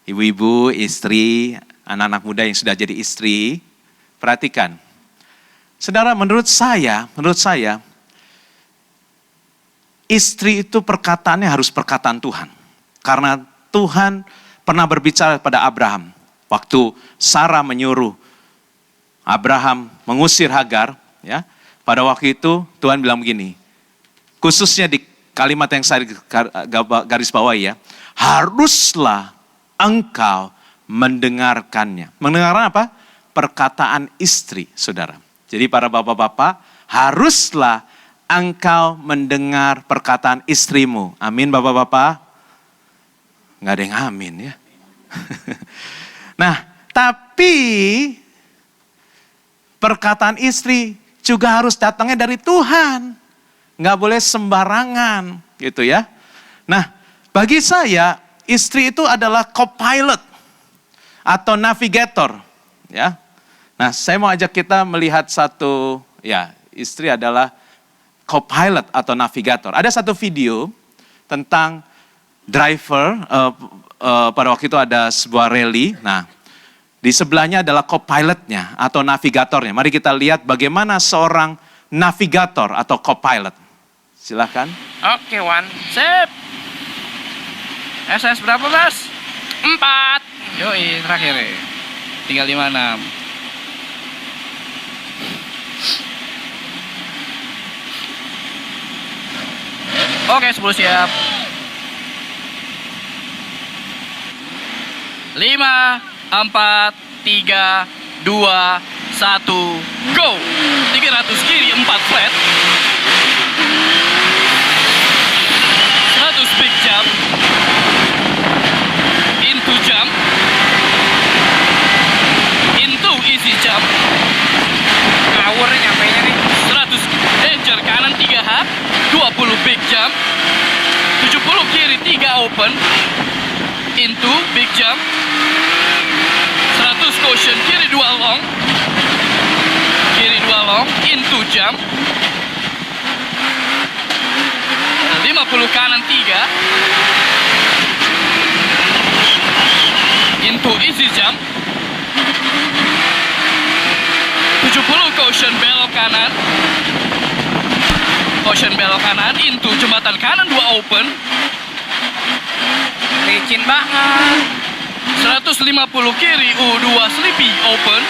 Speaker 1: ibu-ibu, istri, anak-anak muda yang sudah jadi istri. Perhatikan. Saudara, menurut saya, istri itu perkataannya harus perkataan Tuhan. Karena Tuhan pernah berbicara pada Abraham. Waktu Sarah menyuruh Abraham mengusir Hagar, ya, pada waktu itu Tuhan bilang begini, khususnya di kalimat yang saya garis bawahi ya, haruslah engkau mendengarkannya. Mendengarkan apa? Perkataan istri, saudara. Jadi para bapak-bapak, haruslah engkau mendengar perkataan istrimu. Amin bapak-bapak? Nggak ada yang amin ya. Nah, tapi perkataan istri juga harus datangnya dari Tuhan. Nggak boleh sembarangan gitu ya. Nah, bagi saya istri itu adalah co-pilot atau navigator. Ya. Nah, saya mau ajak kita melihat satu, ya, istri adalah co-pilot atau navigator. Ada satu video tentang driver, pada waktu itu ada sebuah rally. Nah, di sebelahnya adalah co-pilotnya atau navigatornya. Mari kita lihat bagaimana seorang navigator atau co-pilot. Silakan.
Speaker 2: Oke, Wan. Sip. SS berapa, Mas? 4. Yoi, terakhir ya. Tinggal 56. Oke, 10 siap. 5, 4, 3, 2, 1, go! 300 kiri, 4 flat. 100 big jump. Into jump. Into easy jump. Ngawur nyampainya nih. 100 danger kanan 3H. 20 big jump. 70 kiri 3 open. Into big jump. 100 caution kiri 2 long. Kiri 2 long. Into jump. 50 kanan 3. Into easy jump. 70 caution belok kanan. Caution belok kanan. Into jembatan kanan 2 open. Licin banget. 150 kiri U2 sleepy open.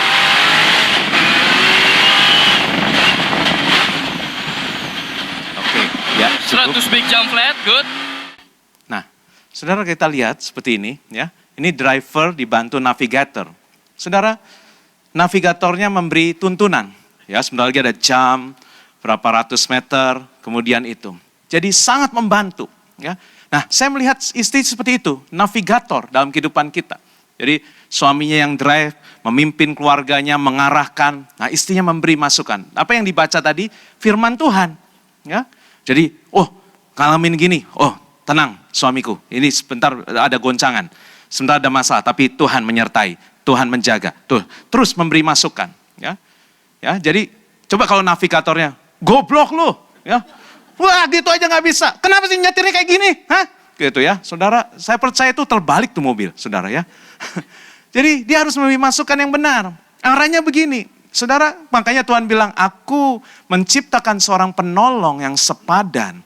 Speaker 1: Oke, ya.
Speaker 2: 100 big jump flat, good.
Speaker 1: Nah, saudara kita lihat seperti ini ya. Ini driver dibantu navigator. Saudara, navigatornya memberi tuntunan. Ya, sebentar lagi ada jam, berapa ratus meter, kemudian itu. Jadi sangat membantu. Ya. Nah, saya melihat istri seperti itu, navigator dalam kehidupan kita. Jadi suaminya yang drive, memimpin keluarganya, mengarahkan. Nah, istrinya memberi masukan. Apa yang dibaca tadi? Firman Tuhan. Ya. Jadi, oh ngalamin gini, oh tenang suamiku, ini sebentar ada goncangan. Sementara ada masalah, tapi Tuhan menyertai, Tuhan menjaga, tuh terus memberi masukan. Ya, jadi coba kalau navigatornya, goblok lu, ya, wah gitu aja nggak bisa. Kenapa sih nyetirnya kayak gini? Hah? Gitu ya, saudara. Saya percaya itu terbalik tuh mobil, saudara ya. Jadi dia harus memberi masukan yang benar. Arahnya begini, saudara. Makanya Tuhan bilang, aku menciptakan seorang penolong yang sepadan.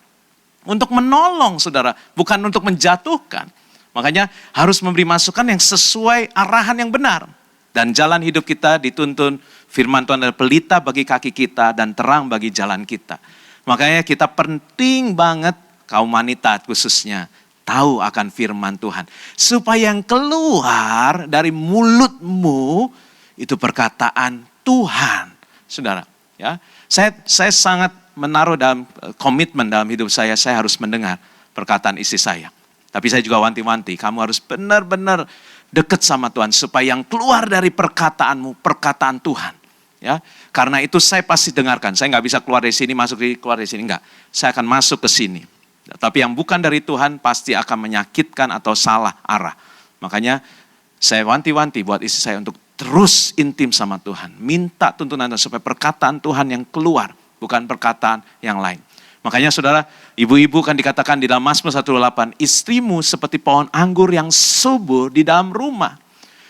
Speaker 1: Untuk menolong saudara, bukan untuk menjatuhkan. Makanya harus memberi masukan yang sesuai arahan yang benar. Dan jalan hidup kita dituntun, firman Tuhan adalah pelita bagi kaki kita dan terang bagi jalan kita. Makanya kita penting banget, kaum wanita khususnya, tahu akan firman Tuhan. Supaya yang keluar dari mulutmu, itu perkataan Tuhan. Saudara, ya, saya sangat menaruh dalam komitmen dalam hidup saya harus mendengar perkataan istri saya. Tapi saya juga wanti-wanti, kamu harus benar-benar dekat sama Tuhan supaya yang keluar dari perkataanmu, perkataan Tuhan. Ya, karena itu saya pasti dengarkan. Saya nggak bisa keluar dari sini, keluar dari sini, enggak. Saya akan masuk ke sini. Tapi yang bukan dari Tuhan pasti akan menyakitkan atau salah arah. Makanya saya wanti-wanti buat istri saya untuk terus intim sama Tuhan. Minta tuntunan supaya perkataan Tuhan yang keluar, bukan perkataan yang lain. Makanya saudara, ibu-ibu kan dikatakan di dalam Mazmur 108, istrimu seperti pohon anggur yang subur di dalam rumah.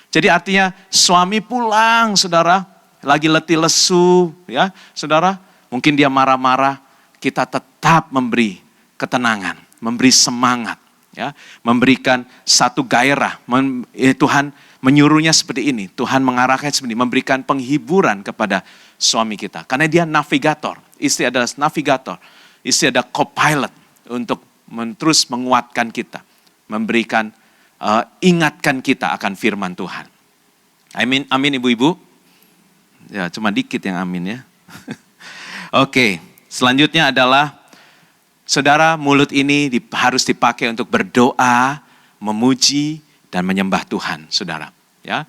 Speaker 1: Jadi artinya suami pulang saudara, lagi letih lesu ya saudara, mungkin dia marah-marah, kita tetap memberi ketenangan, memberi semangat, ya, memberikan satu gairah. Tuhan menyuruhnya seperti ini, Tuhan mengarahkan seperti ini, memberikan penghiburan kepada suami kita. Karena dia navigator, istri adalah navigator, istri ada co-pilot untuk terus menguatkan kita, memberikan, ingatkan kita akan firman Tuhan. Amin, amin ibu-ibu. Ya cuma dikit yang amin ya. Oke, selanjutnya adalah saudara, mulut ini harus dipakai untuk berdoa, memuji, dan menyembah Tuhan, saudara. Ya,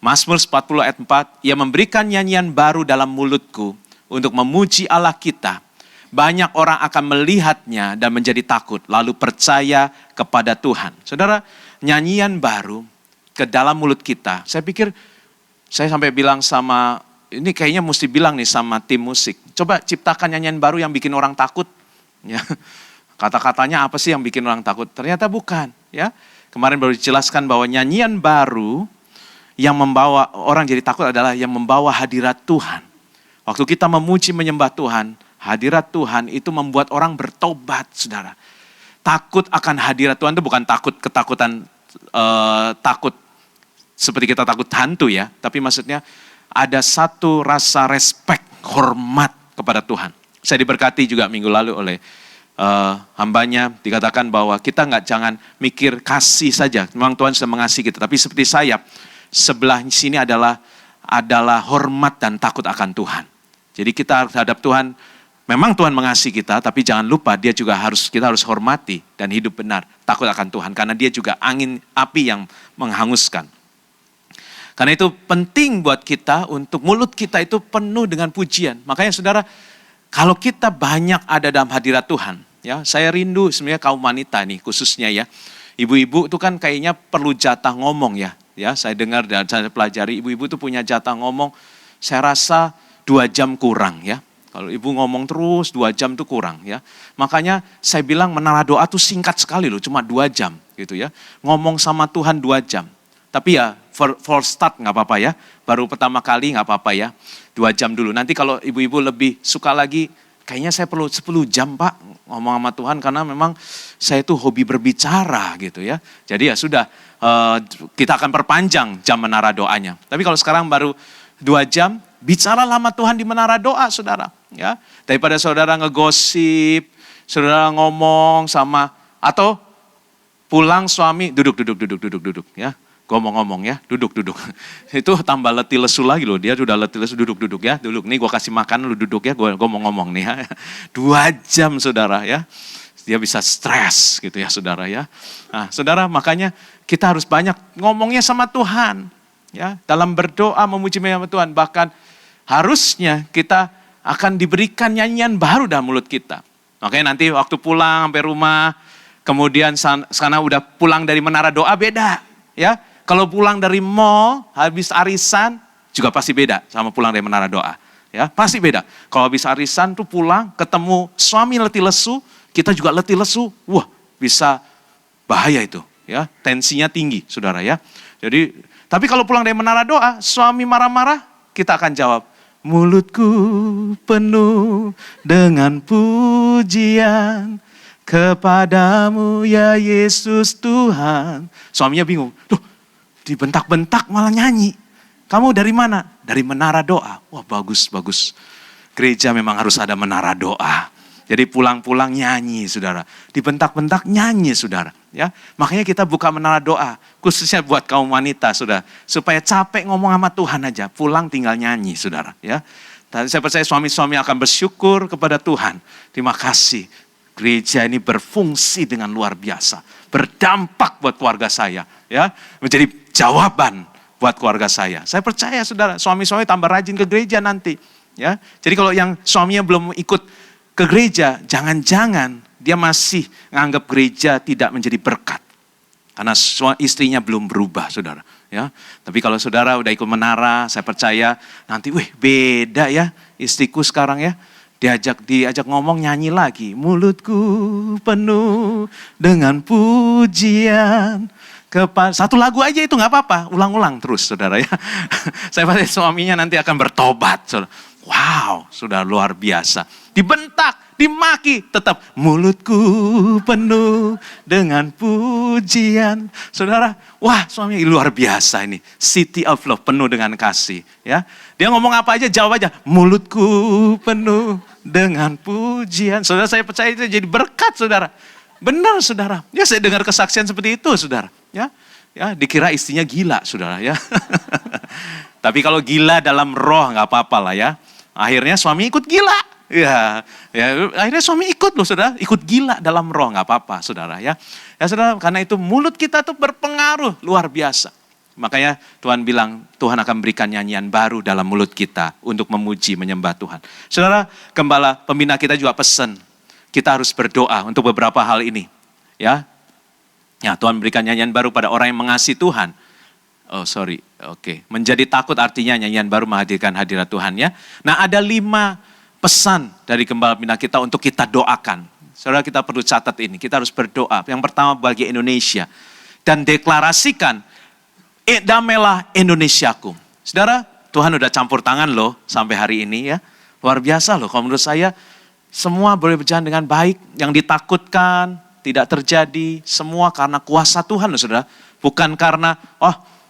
Speaker 1: Mazmur 40 ayat 4, ia memberikan nyanyian baru dalam mulutku untuk memuji Allah kita. Banyak orang akan melihatnya dan menjadi takut, lalu percaya kepada Tuhan. Saudara, nyanyian baru ke dalam mulut kita. Saya pikir, saya sampai bilang sama, ini kayaknya mesti bilang nih sama tim musik. Coba ciptakan nyanyian baru yang bikin orang takut. Ya, kata-katanya apa sih yang bikin orang takut? Ternyata bukan. Ya, kemarin baru dijelaskan bahwa nyanyian baru yang membawa orang jadi takut adalah yang membawa hadirat Tuhan. Waktu kita memuji menyembah Tuhan, hadirat Tuhan itu membuat orang bertobat, saudara. Takut akan hadirat Tuhan itu bukan ketakutan takut seperti kita takut hantu ya, tapi maksudnya ada satu rasa respect, hormat kepada Tuhan. Saya diberkati juga minggu lalu oleh hambanya, dikatakan bahwa kita jangan mikir kasih saja. Memang Tuhan sudah mengasihi kita, tapi seperti sayap, sebelah sini adalah hormat dan takut akan Tuhan. Jadi kita terhadap Tuhan, memang Tuhan mengasihi kita, tapi jangan lupa kita harus hormati dan hidup benar, takut akan Tuhan. Karena dia juga angin api yang menghanguskan. Karena itu penting buat kita untuk mulut kita itu penuh dengan pujian. Makanya saudara, kalau kita banyak ada dalam hadirat Tuhan, ya, saya rindu sebenarnya kaum wanita nih khususnya ya. Ibu-ibu itu kan kayaknya perlu jatah ngomong ya. Ya, saya dengar dan saya pelajari ibu-ibu itu punya jatah ngomong. Saya rasa 2 jam kurang ya. Kalau ibu ngomong terus 2 jam itu kurang ya. Makanya saya bilang menara doa itu singkat sekali loh, cuma 2 jam gitu ya. Ngomong sama Tuhan 2 jam. Tapi ya for start nggak apa-apa ya. Baru pertama kali nggak apa-apa ya. 2 jam dulu. Nanti kalau ibu-ibu lebih suka lagi, kayaknya saya perlu 10 jam Pak ngomong sama Tuhan. Karena memang saya itu hobi berbicara gitu ya. Jadi ya sudah, kita akan perpanjang jam menara doanya. Tapi kalau sekarang baru 2 jam, bicara lama Tuhan di menara doa saudara. Ya, daripada saudara ngegosip, saudara ngomong sama, atau pulang suami duduk ya. Ngomong-ngomong ya, duduk. Itu tambah letih lesu lagi loh, dia sudah letih lesu, duduk ya, duduk. Nih gue kasih makan, lu duduk ya, gue ngomong nih ya. 2 jam saudara ya, dia bisa stres gitu ya saudara ya. Nah saudara, makanya kita harus banyak ngomongnya sama Tuhan. Ya, dalam berdoa memuji menyembah Tuhan, bahkan harusnya kita akan diberikan nyanyian baru dalam mulut kita. Makanya nanti waktu pulang sampai rumah, kemudian sana udah pulang dari menara doa beda. ya. Kalau pulang dari mall, habis arisan, juga pasti beda sama pulang dari menara doa. Ya, pasti beda. Kalau habis arisan tuh pulang, ketemu suami letih lesu, kita juga letih lesu, wah bisa bahaya itu. Ya, tensinya tinggi, saudara ya. Jadi, tapi kalau pulang dari menara doa, suami marah-marah, kita akan jawab, mulutku penuh dengan pujian kepadamu ya Yesus Tuhan. Suaminya bingung, loh dibentak-bentak malah nyanyi. Kamu dari mana? Dari menara doa. Wah bagus, bagus. Gereja memang harus ada menara doa. Jadi pulang-pulang nyanyi saudara. Dibentak-bentak nyanyi saudara. Ya, makanya kita buka menara doa. Khususnya buat kaum wanita saudara. Supaya capek ngomong sama Tuhan aja. Pulang tinggal nyanyi saudara. Ya. Dan saya percaya suami-suami akan bersyukur kepada Tuhan. Terima kasih. Gereja ini berfungsi dengan luar biasa. Berdampak buat keluarga saya. Ya, menjadi jawaban buat keluarga saya. Saya percaya saudara, suami-suami tambah rajin ke gereja nanti. Ya, jadi kalau yang suaminya belum ikut ke gereja, jangan-jangan dia masih menganggap gereja tidak menjadi berkat. Karena istrinya belum berubah saudara. Ya, tapi kalau saudara udah ikut menara, saya percaya nanti, beda ya istriku sekarang ya. Diajak ngomong nyanyi lagi. Mulutku penuh dengan pujian. Satu lagu aja itu gak apa-apa. Ulang-ulang terus saudara ya. Saya percaya suaminya nanti akan bertobat. Saudara. Wow, sudah luar biasa. Dibentak, dimaki, tetap mulutku penuh dengan pujian. Saudara, wah suami luar biasa ini. City of love, penuh dengan kasih. Ya, dia ngomong apa aja, jawab aja. Mulutku penuh dengan pujian. Saudara, saya percaya itu jadi berkat saudara. Benar saudara. Ya saya dengar kesaksian seperti itu saudara. Ya dikira istrinya gila saudara ya. Tapi kalau gila dalam roh nggak apa-apa lah ya. Akhirnya suami ikut gila. Ya, akhirnya suami ikut loh saudara. Ikut gila dalam roh nggak apa-apa saudara ya. Ya saudara, karena itu mulut kita tuh berpengaruh luar biasa. Makanya Tuhan bilang Tuhan akan berikan nyanyian baru dalam mulut kita untuk memuji, menyembah Tuhan. Saudara, gembala pembina kita juga pesan. Kita harus berdoa untuk beberapa hal ini. Ya, Tuhan berikan nyanyian baru pada orang yang mengasihi Tuhan. Menjadi takut artinya nyanyian baru menghadirkan hadirat Tuhan ya. Nah ada 5 pesan dari gembala pembina kita untuk kita doakan. Saudara kita perlu catat ini, kita harus berdoa. Yang pertama bagi Indonesia. Dan deklarasikan, damailah Indonesiaku. Saudara, Tuhan udah campur tangan loh sampai hari ini ya. Luar biasa loh, kalau menurut saya semua boleh berjalan dengan baik. Yang ditakutkan tidak terjadi, semua karena kuasa Tuhan loh saudara. Bukan karena,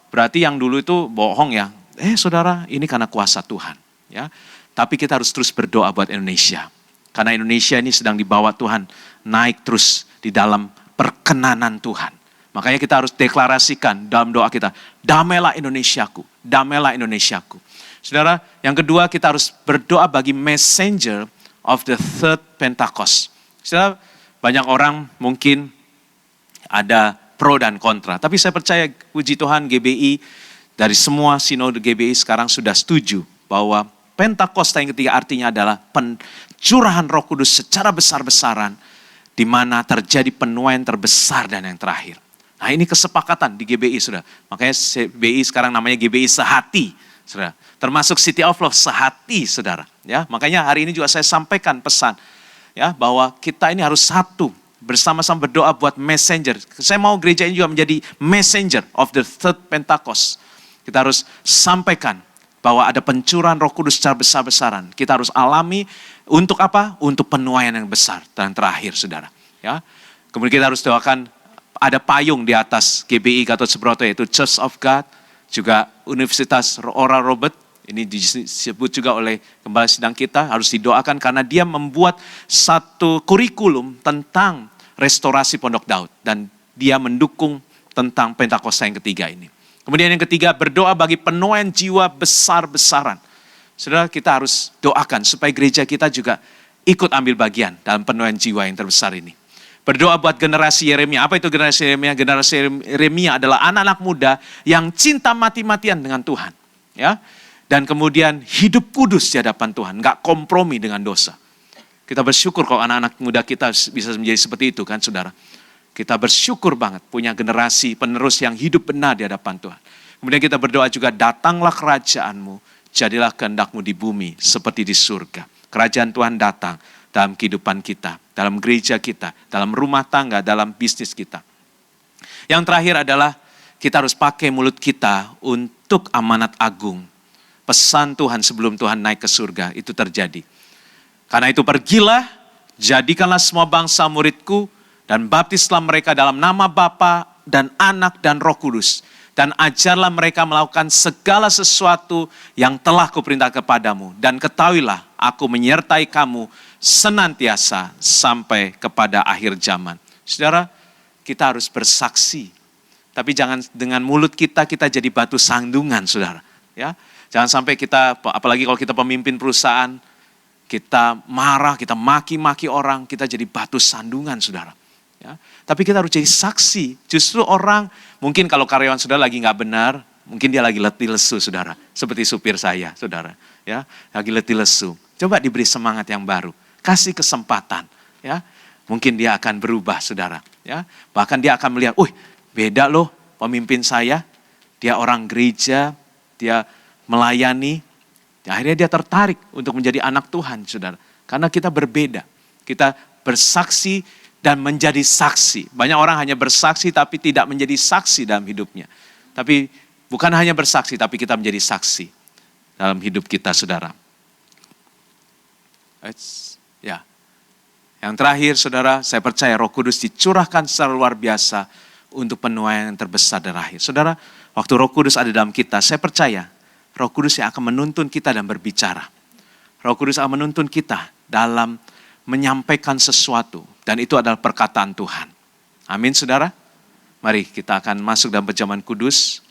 Speaker 1: berarti yang dulu itu bohong ya. Saudara, ini karena kuasa Tuhan. Ya. Tapi kita harus terus berdoa buat Indonesia. Karena Indonesia ini sedang dibawa Tuhan naik terus di dalam perkenanan Tuhan. Makanya kita harus deklarasikan dalam doa kita, damailah Indonesiaku, damailah Indonesiaku. Saudara, yang kedua kita harus berdoa bagi messenger of the third Pentecost. Saudara, banyak orang mungkin ada pro dan kontra. Tapi saya percaya puji Tuhan GBI dari semua sinode GBI sekarang sudah setuju bahwa Pentakosta yang ketiga artinya adalah pencurahan Roh Kudus secara besar-besaran di mana terjadi penuaian terbesar dan yang terakhir. Nah ini kesepakatan di GBI sudah. Makanya GBI sekarang namanya GBI Sehati. Saudara. Termasuk City of Love Sehati saudara. Ya, makanya hari ini juga saya sampaikan pesan ya bahwa kita ini harus satu. Bersama-sama berdoa buat messenger. Saya mau gereja ini juga menjadi messenger of the third Pentecost. Kita harus sampaikan bahwa ada pencurahan Roh Kudus secara besar-besaran. Kita harus alami untuk apa? Untuk penuaian yang besar dan terakhir saudara. Ya. Kemudian kita harus doakan ada payung di atas GBI Gatot Subroto yaitu Church of God. Juga Universitas Oral Robert. Ini disebut juga oleh gembala sidang kita. Harus didoakan karena dia membuat satu kurikulum tentang restorasi Pondok Daud. Dan dia mendukung tentang Pentakosta yang ketiga ini. Kemudian yang ketiga, berdoa bagi penuaian jiwa besar-besaran. Saudara, kita harus doakan supaya gereja kita juga ikut ambil bagian dalam penuaian jiwa yang terbesar ini. Berdoa buat generasi Yeremia. Apa itu generasi Yeremia? Generasi Yeremia adalah anak-anak muda yang cinta mati-matian dengan Tuhan. Ya, dan kemudian hidup kudus di hadapan Tuhan. Enggak kompromi dengan dosa. Kita bersyukur kalau anak-anak muda kita bisa menjadi seperti itu kan saudara. Kita bersyukur banget punya generasi penerus yang hidup benar di hadapan Tuhan. Kemudian kita berdoa juga, datanglah kerajaan-Mu, jadilah kehendak-Mu di bumi seperti di surga. Kerajaan Tuhan datang dalam kehidupan kita, dalam gereja kita, dalam rumah tangga, dalam bisnis kita. Yang terakhir adalah kita harus pakai mulut kita untuk amanat agung. Pesan Tuhan sebelum Tuhan naik ke surga itu terjadi. Karena itu pergilah, jadikanlah semua bangsa muridku, dan baptislah mereka dalam nama Bapa dan Anak dan Roh Kudus. Dan ajarlah mereka melakukan segala sesuatu yang telah kuperintah kepadamu. Dan ketahuilah, aku menyertai kamu senantiasa sampai kepada akhir zaman. Saudara, kita harus bersaksi. Tapi jangan dengan mulut kita jadi batu sandungan, saudara. Ya, jangan sampai kita, apalagi kalau kita pemimpin perusahaan, kita marah, kita maki-maki orang, kita jadi batu sandungan, saudara. Ya, tapi kita harus jadi saksi. Justru orang, mungkin kalau karyawan saudara lagi nggak benar, mungkin dia lagi letih lesu, saudara. Seperti supir saya, saudara. Ya, lagi letih lesu. Coba diberi semangat yang baru, kasih kesempatan. Ya, mungkin dia akan berubah, saudara. Ya, bahkan dia akan melihat, beda loh pemimpin saya. Dia orang gereja, dia melayani. Akhirnya dia tertarik untuk menjadi anak Tuhan, saudara. Karena kita berbeda. Kita bersaksi dan menjadi saksi. Banyak orang hanya bersaksi tapi tidak menjadi saksi dalam hidupnya. Tapi bukan hanya bersaksi, tapi kita menjadi saksi dalam hidup kita, saudara. Ya. Yang terakhir, saudara, saya percaya Roh Kudus dicurahkan secara luar biasa untuk penuaian yang terbesar dan akhir. Saudara, waktu Roh Kudus ada dalam kita, saya percaya Roh Kudus yang akan menuntun kita dan berbicara. Roh Kudus akan menuntun kita dalam menyampaikan sesuatu. Dan itu adalah perkataan Tuhan. Amin, saudara. Mari kita akan masuk dalam perjamuan kudus.